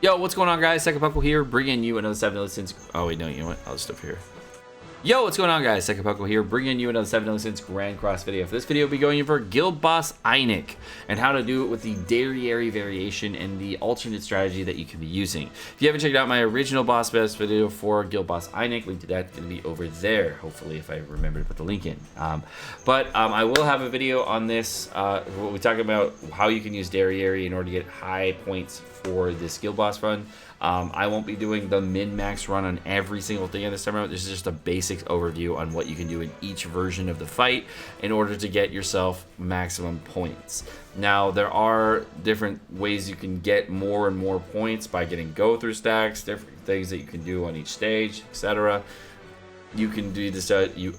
Yo, what's going on, guys? Sekapoko here, bringing you another 7 Cents. Oh, wait, no, you know what? I'll just up here. Yo, what's going on, guys? Sekapoko here, bringing you another 7 Cents Grand Cross video. For this video, we'll be going over Guild Boss Einek and how to do it with the Derieri variation and the alternate strategy that you can be using. If you haven't checked out my original Boss Best video for Guild Boss Einek, link to that is going to be over there, hopefully, if I remember to put the link in. I will have a video on this. We talk about how you can use Derieri in order to get high points for this Guild Boss run. I won't be doing the min-max run on every single thing in this time around. This is just a basic overview on what you can do in each version of the fight in order to get yourself maximum points. Now, there are different ways you can get more and more points by getting go-through stacks, different things that you can do on each stage, etc. You can do this.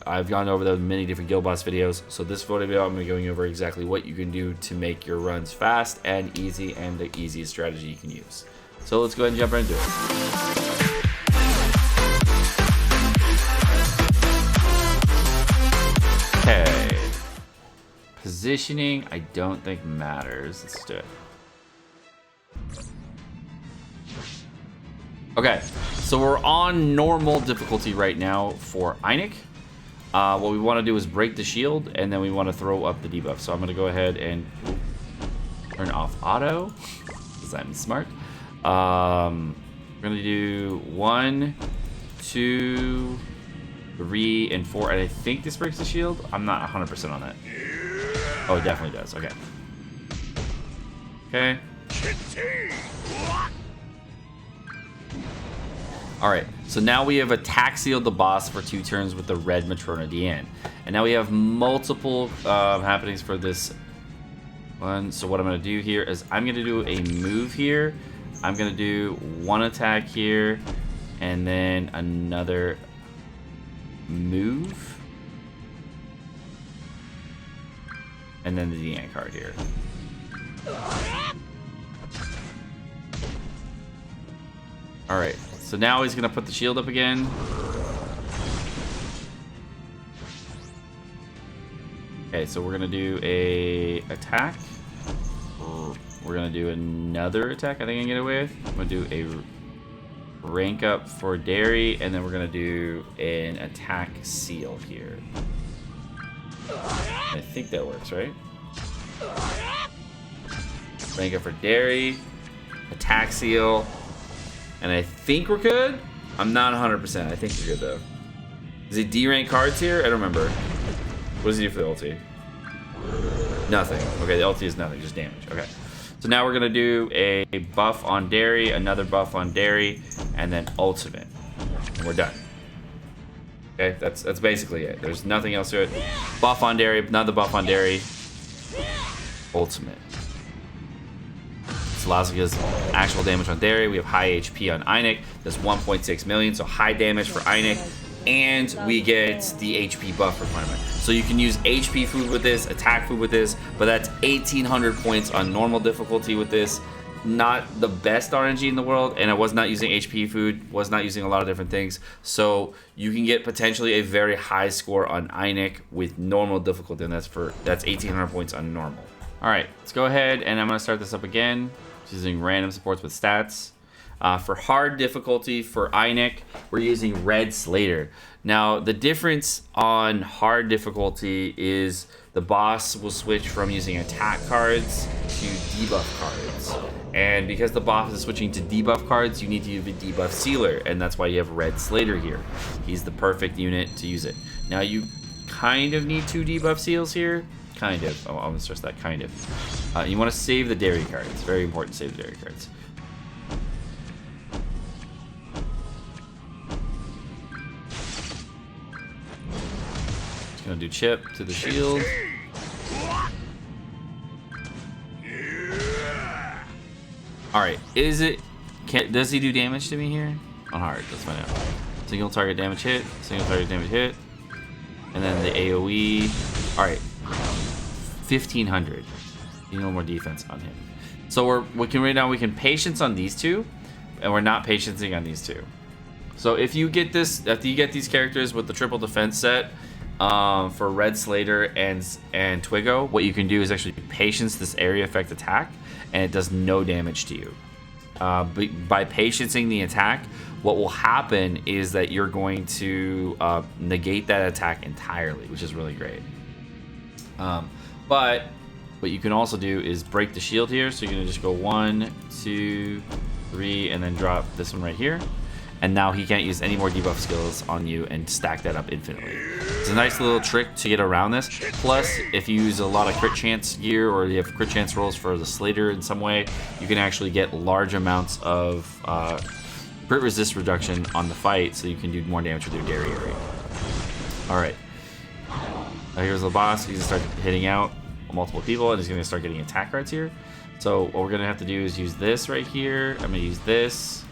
I've gone over those many different Guild Boss videos. So this video, I'm going to be going over exactly what you can do to make your runs fast and easy, and the easiest strategy you can use. So let's go ahead and jump right into it. Okay. Positioning, I don't think matters. Let's do it. Okay, so we're on normal difficulty right now for Einek. What we want to do is break the shield, and then we want to throw up the debuff. So I'm going to go ahead and turn off auto, because I'm smart. We're going to do 1, 2, 3, and 4, and I think this breaks the shield. I'm not 100% on that. Oh, it definitely does. Okay. Okay. Alright, so now we have attack sealed the boss for 2 turns with the red Matrona Diane. And now we have multiple happenings for this one. So what I'm going to do here is I'm going to do a move here. I'm going to do 1 attack here, and then another move. And then the Diane card here. Alright. So now he's gonna put the shield up again. Okay, so we're gonna do a attack. We're gonna do another attack. I think I can get away with. I'm gonna do a rank up for Derieri, and then we're gonna do an attack seal here. I think that works, right? Rank up for Derieri, attack seal. And I think we're good. I'm not 100%. I think we're good, though. Is it D-rank cards here? I don't remember. What does he do for the ulti? Nothing. Okay, the ulti is nothing, just damage. Okay. So now we're going to do a buff on Derieri, another buff on Derieri, and then ultimate. And we're done. Okay, that's basically it. There's nothing else to it. Buff on Derieri, another buff on Derieri. Ultimate. This allows us to get actual damage on Derieri. We have high HP on Einek. That's 1.6 million, so high damage for Einek. And we get the HP buff requirement. So you can use HP food with this, attack food with this, but that's 1,800 points on normal difficulty with this. Not the best RNG in the world, and I was not using HP food, was not using a lot of different things. So you can get potentially a very high score on Einek with normal difficulty, and that's 1,800 points on normal. All right, let's go ahead, and I'm gonna start this up again. Using random supports with stats. For hard difficulty for Einek, we're using Red Slater. Now, the difference on hard difficulty is the boss will switch from using attack cards to debuff cards. And because the boss is switching to debuff cards, you need to use a debuff sealer, and that's why you have Red Slater here. He's the perfect unit to use it. Now, you kind of need 2 debuff seals here. Kind of. Oh, I'm going to stress that, kind of. You want to save the Derieri cards. It's very important to save the Derieri cards. Just going to do chip to the shield. Alright, does he do damage to me here? On hard, let's find out. Single target damage hit, single target damage hit. And then the AoE. Alright. 1,500. No more defense on him. So we can patience on these 2, and we're not patiencing on these 2. So if you get this, after you get these characters with the triple defense set for Red Slater and Twiggo, what you can do is actually patience this area effect attack, and it does no damage to you. by patiencing the attack, what will happen is that you're going to negate that attack entirely, which is really great. But what you can also do is break the shield here. So you're going to just go 1, 2, 3, and then drop this one right here. And now he can't use any more debuff skills on you and stack that up infinitely. It's a nice little trick to get around this. Plus, if you use a lot of crit chance gear or you have crit chance rolls for the Slater in some way, you can actually get large amounts of crit resist reduction on the fight, so you can do more damage with your Derieri. Alright. Here's the boss. He's going to start hitting out multiple people, and he's going to start getting attack cards here. So what we're going to have to do is use this right here. I'm going to use this.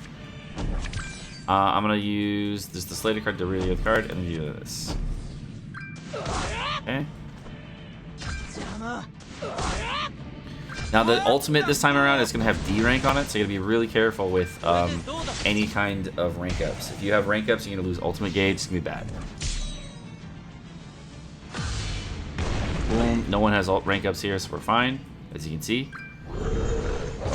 I'm going to use the Slater card, the really good card, and then do this. Okay. Now the ultimate this time around is going to have D rank on it, so you're going to be really careful with any kind of rank ups. If you have rank ups, you're going to lose ultimate gauge. It's going to be bad. Boom. No one has rank ups here, so we're fine, as you can see.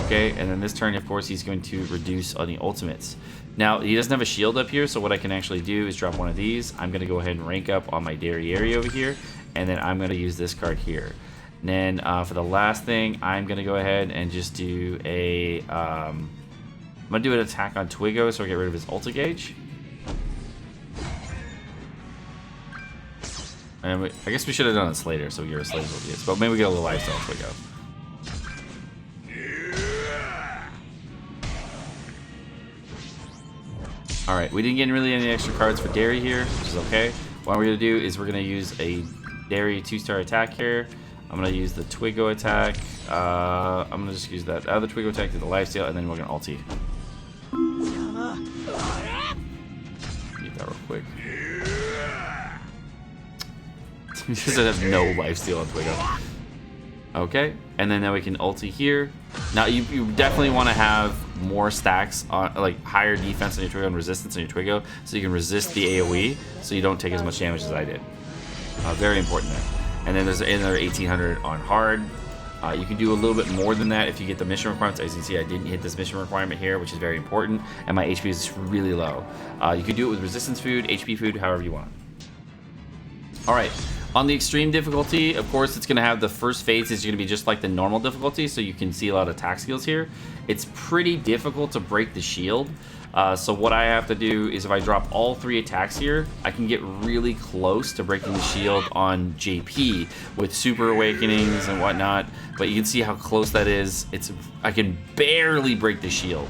Okay, and then this turn, of course, he's going to reduce on the ultimates. Now, he doesn't have a shield up here, so what I can actually do is drop one of these. I'm going to go ahead and rank up on my Derieri over here, and then I'm going to use this card here. And then for the last thing, I'm going to go ahead and just do a... I'm going to do an attack on Twiggo, so I get rid of his ulti gauge. And I guess we should have done it Slater, so we get a Slater ulti, but maybe we get a little lifesteal on Twiggo. Alright, we didn't get really any extra cards for Deri here, which is okay. What we're going to do is we're going to use a Deri 2-star attack here. I'm going to use the Twiggo attack. I'm going to just use that other Twiggo attack to the lifesteal, and then we're going to ulti. Get that real quick. He doesn't have no lifesteal on Twiggo. Okay, and then now we can ulti here. Now you definitely want to have more stacks on, like higher defense on your Twiggo and resistance on your Twiggo, so you can resist the AoE, so you don't take as much damage as I did. Very important there. And then there's another 1800 on hard. You can do a little bit more than that if you get the mission requirements. As you can see, I didn't hit this mission requirement here, which is very important, and my HP is really low. You can do it with resistance food, HP food, however you want. All right. On the extreme difficulty, of course, it's going to have the first phase is going to be just like the normal difficulty, so you can see a lot of attack skills here. It's pretty difficult to break the shield, so what I have to do is if I drop all 3 attacks here, I can get really close to breaking the shield on JP with super awakenings and whatnot, but you can see how close that is. I can barely break the shield.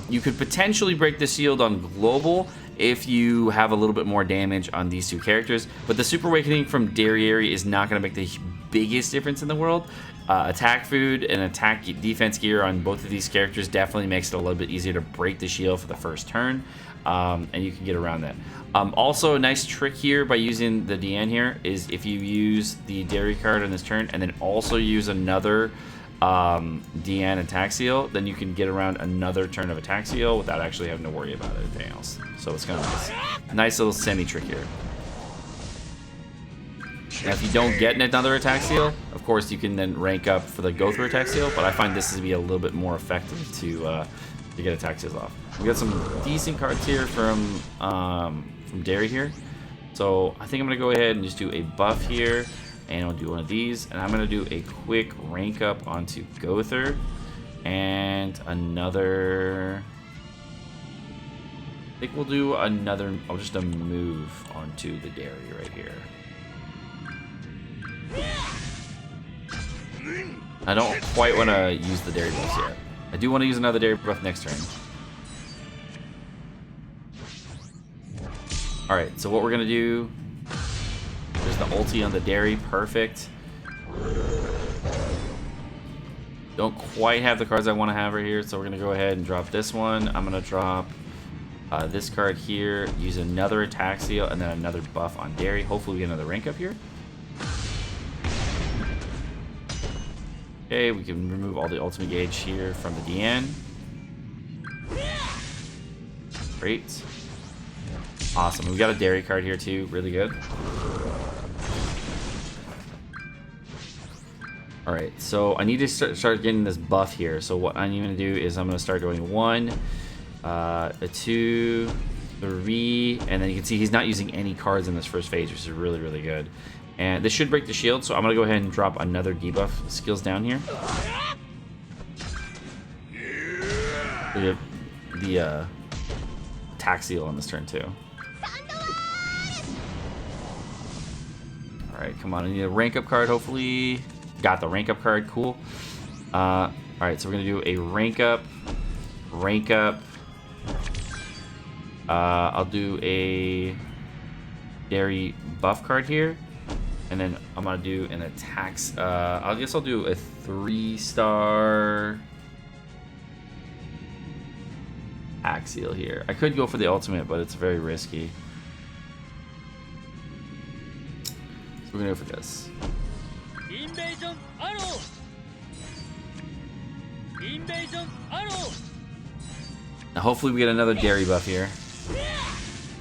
You could potentially break the shield on global if you have a little bit more damage on these 2 characters, but the Super Awakening from Derieri is not going to make the biggest difference in the world. Attack food and attack defense gear on both of these characters definitely makes it a little bit easier to break the shield for the first turn, and you can get around that. Also, a nice trick here by using the DN here is if you use the Deri card on this turn and then also use another DN attack seal, then you can get around another turn of attack seal without actually having to worry about anything else. So it's kind of nice little semi trick here. Now if you don't get another attack seal, of course you can then rank up for the go through attack seal, but I find this to be a little bit more effective to get attack seals off. We got some decent cards here from Deri here. So I think I'm gonna go ahead and just do a buff here. And I'll do one of these, and I'm going to do a quick rank up onto Gother, and another, I think we'll do another, just a move onto the Deri right here. I don't quite want to use the Deri buffs yet. I do want to use another Deri buff next turn. Alright, so what we're going to do, there's the ulti on the Deri, perfect. Don't quite have the cards I want to have right here, so we're going to go ahead and drop this one. I'm going to drop this card here, use another attack seal, and then another buff on Deri. Hopefully we get another rank up here. Okay, we can remove all the ultimate gauge here from the DN. Great. Awesome. We got a Deri card here too. Really good. Alright, so I need to start getting this buff here. So what I'm going to do is I'm going to start doing 1, a 2, 3, and then you can see he's not using any cards in this first phase, which is really, really good. And this should break the shield, so I'm going to go ahead and drop another debuff skills down here. The attack seal on this turn too. Alright, come on, I need a rank up card, hopefully. Got the rank up card, cool. Alright, so we're gonna do a rank up. I'll do a Derieri buff card here. And then I'm gonna do an attacks. I guess I'll do a 3-star Axial here. I could go for the ultimate, but it's very risky. So we're gonna go for this. Invasion arrow. Invasion arrow. Now hopefully we get another Derieri buff here.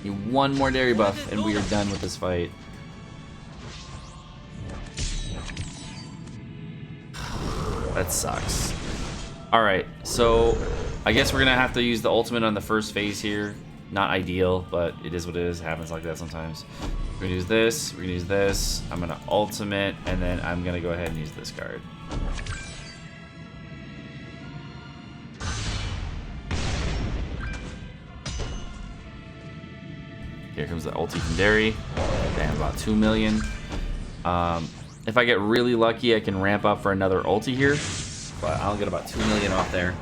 Need one more Derieri buff and we are done with this fight. That sucks. Alright, so I guess we're gonna have to use the ultimate on the first phase here. Not ideal, but it is what it is. It happens like that sometimes. We're gonna use this, we're gonna use this. I'm gonna ultimate, and then I'm gonna go ahead and use this card. Here comes the ulti from Derieri. Damn, about 2 million. If I get really lucky, I can ramp up for another ulti here, but I'll get about 2 million off there.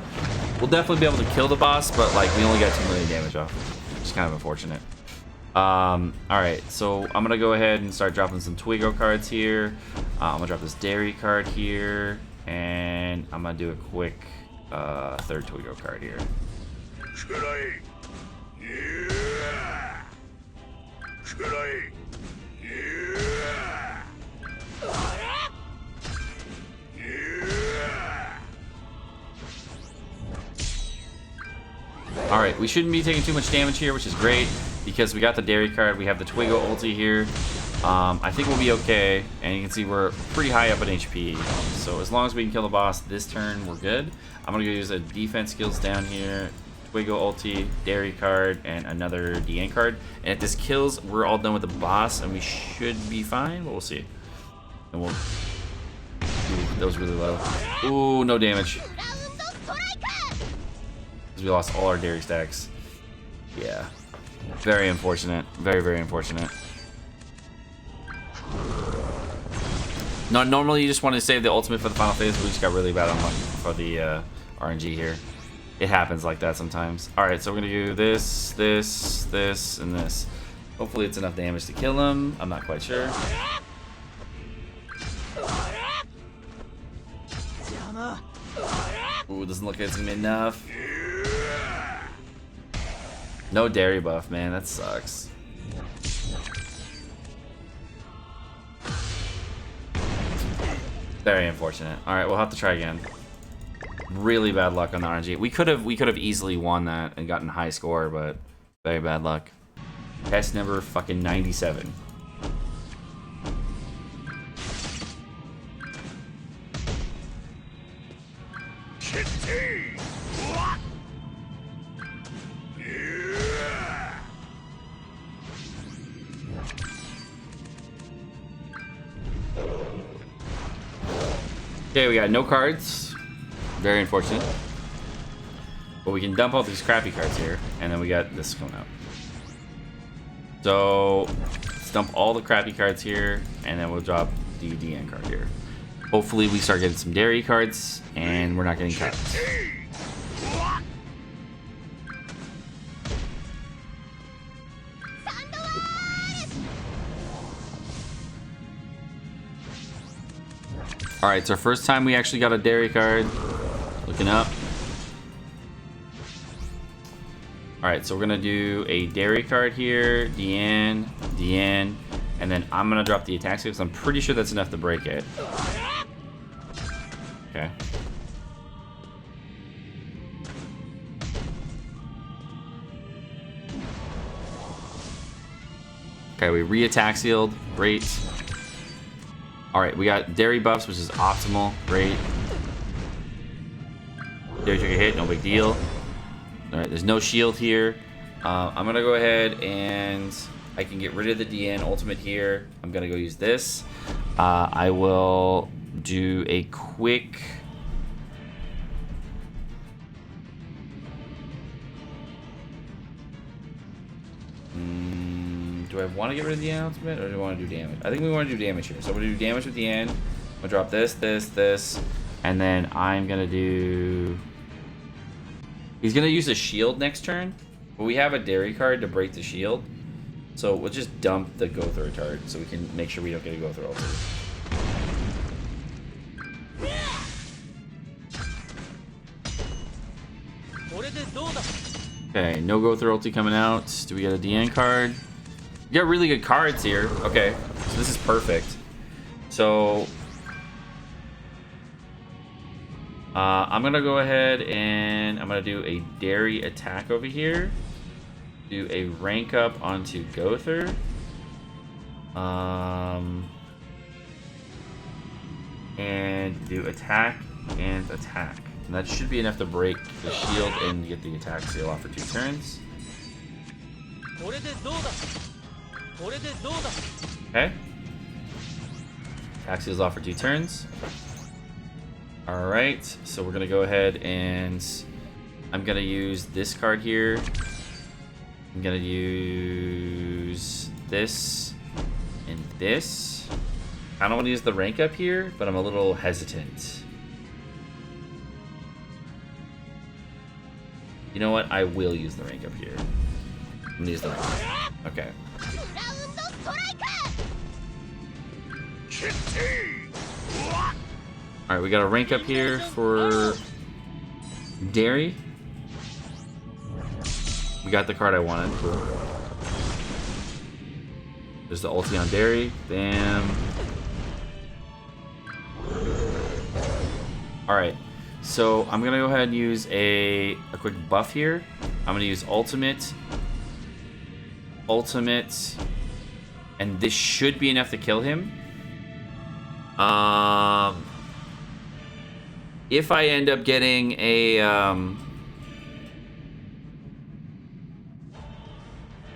We'll definitely be able to kill the boss, but like we only got 2 million damage off, which is kind of unfortunate. Alright, so I'm gonna go ahead and start dropping some Twigo cards here. I'm gonna drop this Derieri card here, and I'm gonna do a quick third Twigo card here. Alright, we shouldn't be taking too much damage here, which is great, because we got the Derieri card, we have the Twigo ulti here. I think we'll be okay, and you can see we're pretty high up in HP. So as long as we can kill the boss this turn, we're good. I'm going to use a defense skills down here, Twigo ulti, Derieri card, and another DN card. And if this kills, we're all done with the boss, and we should be fine, but we'll see. And we'll... Ooh, that was really low. Ooh, no damage. We lost all our Derieri stacks. Yeah. Very unfortunate. Very, very unfortunate. No, normally you just want to save the ultimate for the final phase, but we just got really bad on luck for the RNG here. It happens like that sometimes. Alright, so we're going to do this, this, this, and this. Hopefully it's enough damage to kill him. I'm not quite sure. Ooh, doesn't look like it's going to be enough. No Derieri buff, man. That sucks. Very unfortunate. All right, we'll have to try again. Really bad luck on the RNG. We could have easily won that and gotten a high score, but very bad luck. Test number fucking 97. Okay, we got no cards. Very unfortunate. But we can dump all these crappy cards here, and then we got this coming out. So let's dump all the crappy cards here, and then we'll drop the DN card here. Hopefully we start getting some Derieri cards, and we're not getting cards. Alright, it's our first time we actually got a Derieri card. Looking up. Alright, so we're going to do a Derieri card here. DN, DN. And then I'm going to drop the attack skill because I'm pretty sure that's enough to break it. Okay. Okay, we re-attack sealed. Great. All right, we got Deri buffs, which is optimal. Great. Deri took a hit, no big deal. All right, there's no shield here. I'm gonna go ahead and I can get rid of the DN ultimate here. I'm gonna go use this. I will do a quick. Do I want to get rid of the DN ultimate, or do I want to do damage? I think we want to do damage here. So I'm gonna do damage with the DN. I'm gonna drop this, this, and then I'm gonna do. He's gonna use a shield next turn, but we have a Deri card to break the shield. So we'll just dump the go through retard so we can make sure we don't get a go through ulti. Okay, no go through ulti coming out. Do we get a DN card? We got really good cards here. Okay, so this is perfect. So I'm gonna go ahead and I'm gonna do a Deri attack over here. Do a rank up onto Gother. And do attack and attack. And that should be enough to break the shield and get the attack seal off for 2 turns. Okay. Attack seal's off for 2 turns. Alright, so we're gonna go ahead and I'm gonna use this card here. I'm gonna use this and this. I don't want to use the rank up here, but I'm a little hesitant. You know what? I will use the rank up here. I'm gonna use the rank up. Okay. Alright, we got a rank up here for Deri. We got the card I wanted. Cool. There's the ulti on Deri. Bam. Alright, so I'm gonna go ahead and use a quick buff here. I'm gonna use ultimate, and this should be enough to kill him. If I end up getting a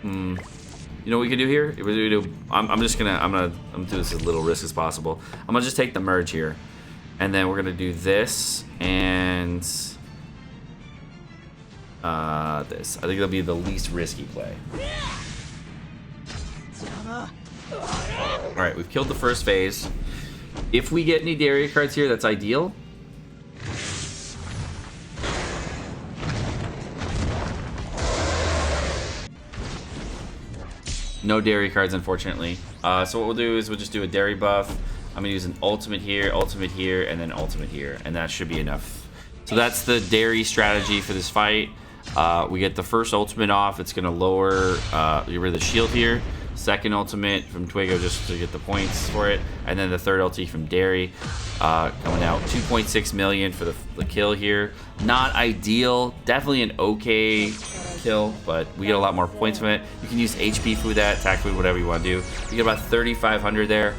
you know what we could do here? I'm gonna do this as little risk as possible. I'm gonna just take the merge here, and then we're gonna do this and this. I think it'll be the least risky play. All right, we've killed the first phase. If we get any Deri cards here, that's ideal. No Deri cards, unfortunately. So what we'll do is we'll just do a Deri buff. I'm gonna use an ultimate here, and then ultimate here, and that should be enough. So that's the Deri strategy for this fight. We get the first ultimate off. It's gonna lower, get rid of the shield here. Second ultimate from Twigo just to get the points for it, and then the third ulti from Deri coming out. 2.6 million for the kill here. Not ideal. Definitely an okay kill, but we get a lot more points from it. You can use HP food, that attack food, whatever you want to do. You get about 3,500 there.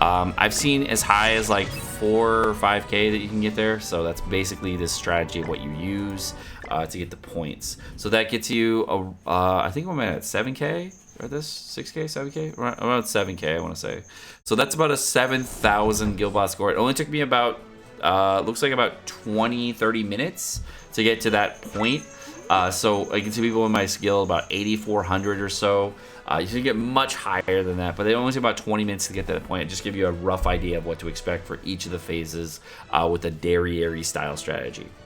I've seen as high as like 4 or 5k that you can get there, so that's basically this strategy of what you use to get the points. So that gets you I think I'm at 7k or this 6k, 7k, around 7k I want to say. So that's about a 7,000 guild boss score. It only took me about looks like about 20-30 minutes to get to that point. So I can see people in my skill about 8,400 or so. You can get much higher than that, but they only take about 20 minutes to get to that point. Just give you a rough idea of what to expect for each of the phases with the Derieri style strategy.